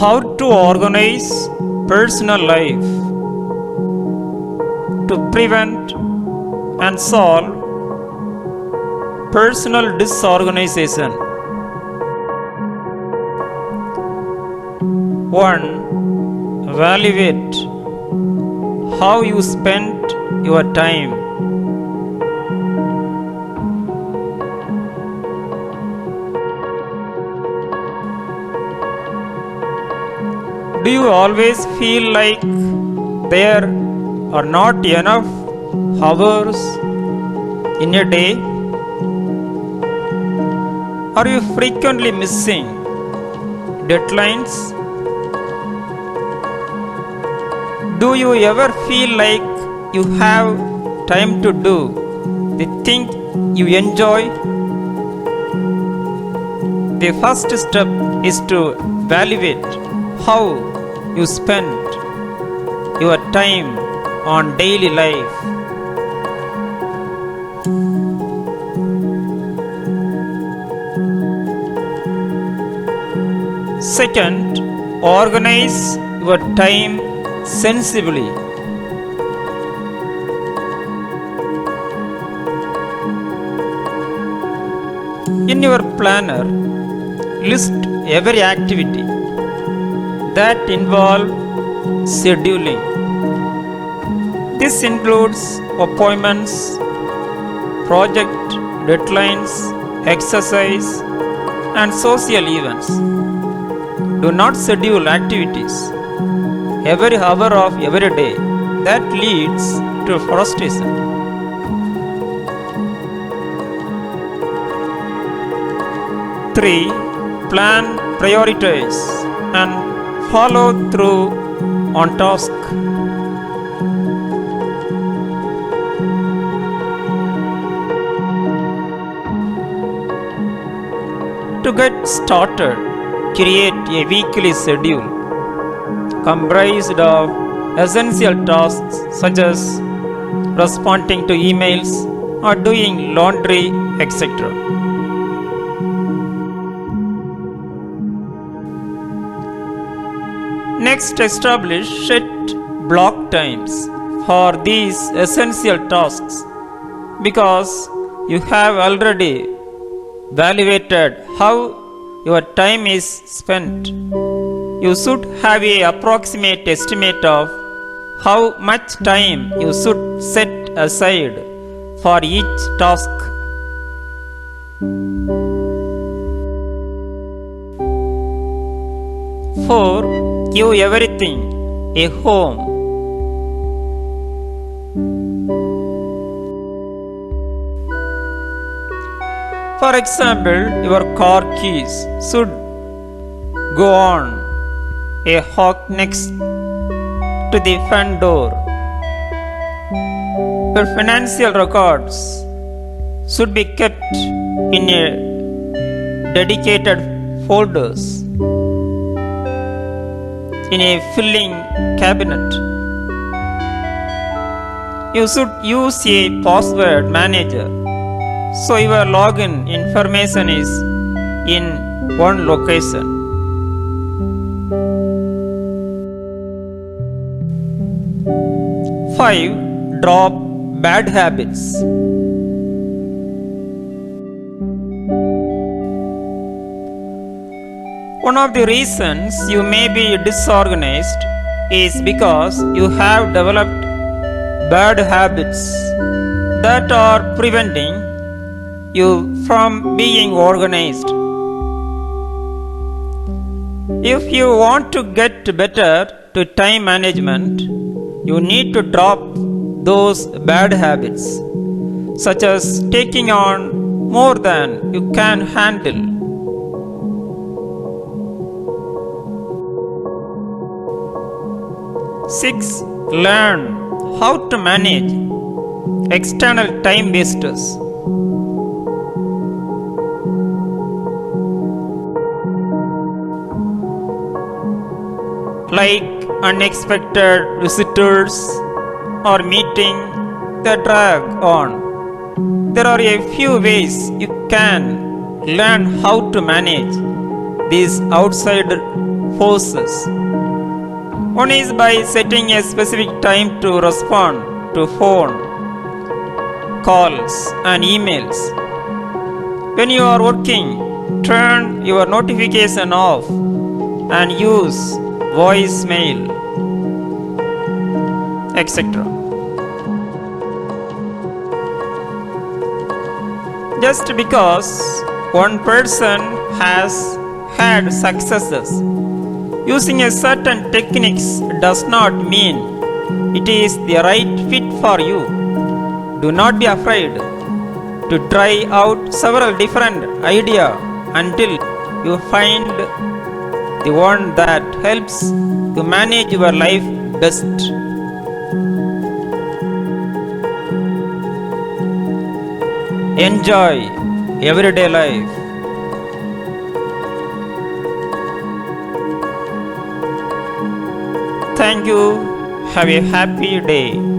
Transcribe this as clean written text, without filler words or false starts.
How to organize personal life to prevent and solve personal disorganization. 1. Evaluate how you spent your time. Do you always feel like there are not enough hours in a day? Are you frequently missing deadlines? Do you ever feel like you have time to do the thing you enjoy? The first step is to evaluate how you spend your time on daily life. Second, organize your time sensibly. In your planner, list every activity that involves scheduling. This includes appointments, project deadlines, exercise, and social events. Do not schedule activities every hour of every day. That leads to frustration. 3. Plan, prioritize, and follow through on task. To get started, create a weekly schedule comprised of essential tasks such as responding to emails or doing laundry, etc. Next, establish set block times for these essential tasks. Because you have already evaluated how your time is spent, you should have an approximate estimate of how much time you should set aside for each task. 4. Give everything a home. For example, your car keys should go on a hook next to the front door. Your financial records should be kept in a dedicated folders in a filing cabinet. You should use a password manager so your login information is in one location. 5. Drop bad habits. One of the reasons you may be disorganized is because you have developed bad habits that are preventing you from being organized. If you want to get better to time management, you need to drop those bad habits, such as taking on more than you can handle. 6. Learn how to manage external time wasters. Like unexpected visitors or meeting that drag on. There are a few ways you can learn how to manage these outside forces. One is by setting a specific time to respond to phone calls and emails. When you are working, turn your notification off and use voicemail, etc. Just because one person has had successes using a certain techniques does not mean it is the right fit for you. Do not be afraid to try out several different ideas until you find the one that helps you manage your life best. Enjoy everyday life. Thank you. Have a happy day.